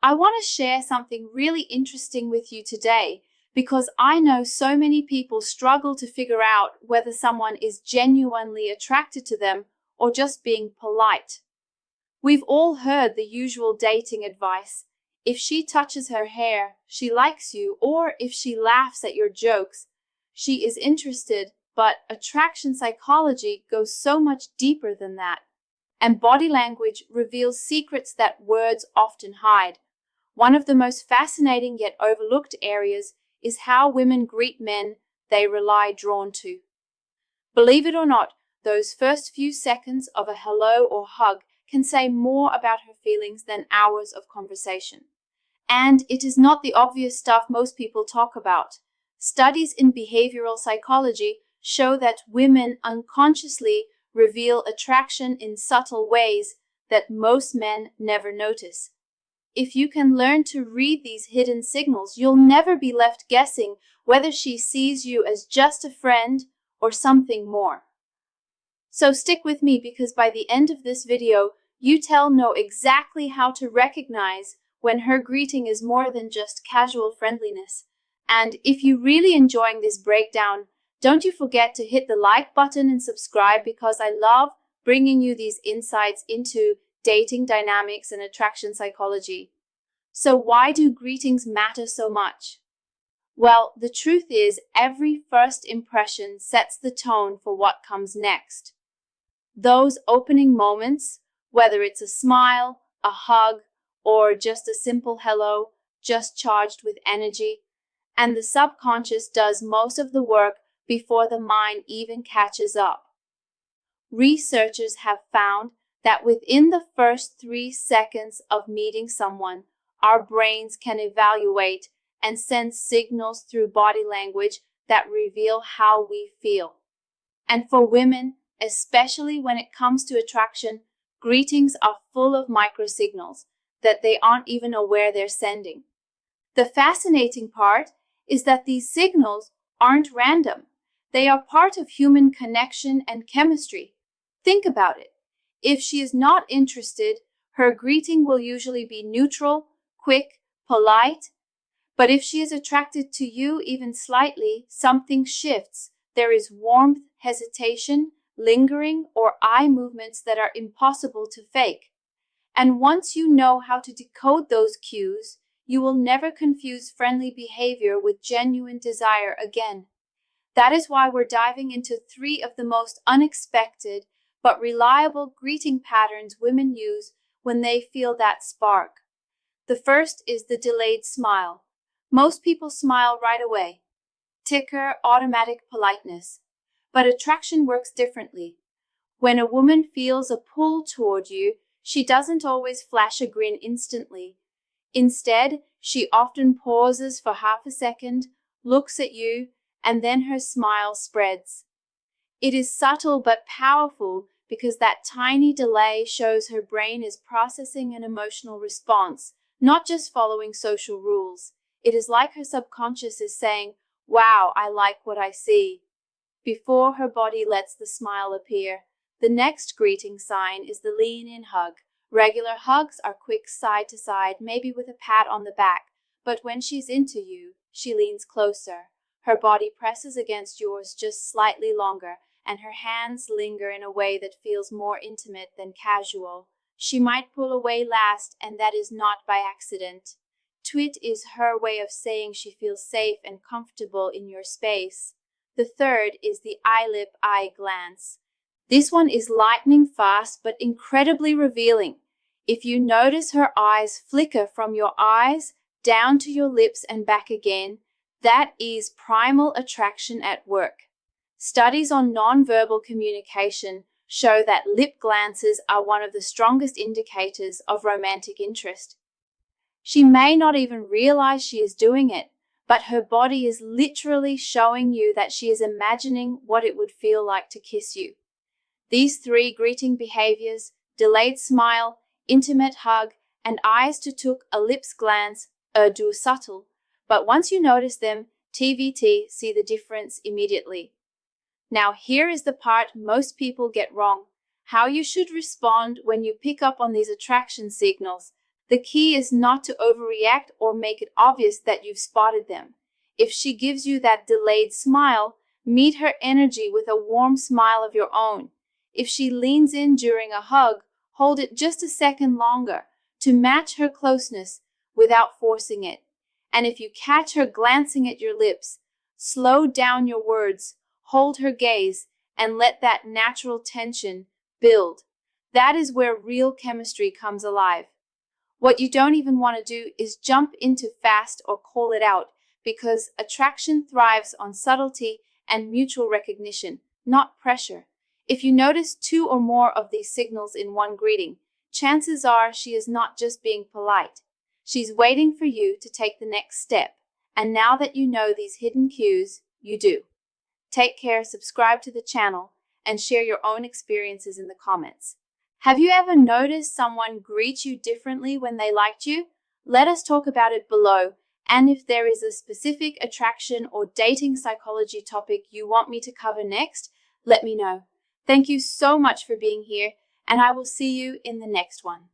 I want to share something really interesting with you today because I know so many people struggle to figure out whether someone is genuinely attracted to them or just being polite. We've all heard the usual dating advice. If she touches her hair, she likes you, or if she laughs at your jokes, she is interested. But attraction psychology goes so much deeper than that. And body language reveals secrets that words often hide. One of the most fascinating yet overlooked areas is how women greet men they rely drawn to. Believe it or not, those first few seconds of a hello or hug can say more about her feelings than hours of conversation. And it is not the obvious stuff most people talk about. Studies in behavioral psychology show that women unconsciously reveal attraction in subtle ways that most men never notice. If you can learn to read these hidden signals, you'll never be left guessing whether she sees you as just a friend or something more. So stick with me, because by the end of this video, you'll know exactly how to recognize when her greeting is more than just casual friendliness. And if you're really enjoying this breakdown, don't you forget to hit the like button and subscribe, because I love bringing you these insights into dating dynamics and attraction psychology. So why do greetings matter so much? Well, the truth is, every first impression sets the tone for what comes next. Those opening moments, whether it's a smile, a hug, or just a simple hello, just charged with energy. And the subconscious does most of the work before the mind even catches up. Researchers have found that within the first 3 seconds of meeting someone, our brains can evaluate and send signals through body language that reveal how we feel. And for women, especially when it comes to attraction, greetings are full of microsignals that they aren't even aware they're sending. The fascinating part is that these signals aren't random. They are part of human connection and chemistry. Think about it. If she is not interested, her greeting will usually be neutral, quick, polite. But if she is attracted to you even slightly, something shifts. There is warmth, hesitation, lingering, or eye movements that are impossible to fake. And once you know how to decode those cues, you will never confuse friendly behavior with genuine desire again. That is why we're diving into 3 of the most unexpected but reliable greeting patterns women use when they feel that spark. The first is the delayed smile. Most people smile right away. Ticker, automatic politeness. But attraction works differently. When a woman feels a pull toward you, she doesn't always flash a grin instantly. Instead, she often pauses for half a second, looks at you, and then her smile spreads. It is subtle but powerful, because that tiny delay shows her brain is processing an emotional response, not just following social rules. It is like her subconscious is saying, "Wow, I like what I see," before her body lets the smile appear. The next greeting sign is the lean-in hug. Regular hugs are quick side to side, maybe with a pat on the back, but when she's into you, she leans closer. Her body presses against yours just slightly longer, and her hands linger in a way that feels more intimate than casual. She might pull away last, and that is not by accident. Twit is her way of saying she feels safe and comfortable in your space. The third is the eye glance. This one is lightning fast but incredibly revealing. If you notice her eyes flicker from your eyes down to your lips and back again, that is primal attraction at work. Studies on nonverbal communication show that lip glances are one of the strongest indicators of romantic interest. She may not even realize she is doing it, but her body is literally showing you that she is imagining what it would feel like to kiss you. These 3 greeting behaviors, delayed smile, intimate hug, and eyes to took a lips glance, are subtle, but once you notice them, TVT, see the difference immediately. Now here is the part most people get wrong: how you should respond when you pick up on these attraction signals. The key is not to overreact or make it obvious that you've spotted them. If she gives you that delayed smile, meet her energy with a warm smile of your own. If she leans in during a hug, hold it just a second longer to match her closeness without forcing it. And if you catch her glancing at your lips, slow down your words, hold her gaze, and let that natural tension build. That is where real chemistry comes alive. What you don't even want to do is jump into fast or call it out, because attraction thrives on subtlety and mutual recognition, not pressure. If you notice 2 or more of these signals in one greeting, chances are she is not just being polite. She's waiting for you to take the next step. And now that you know these hidden cues, you do. Take care, subscribe to the channel, and share your own experiences in the comments. Have you ever noticed someone greet you differently when they liked you? Let us talk about it below. And if there is a specific attraction or dating psychology topic you want me to cover next, let me know. Thank you so much for being here, and I will see you in the next one.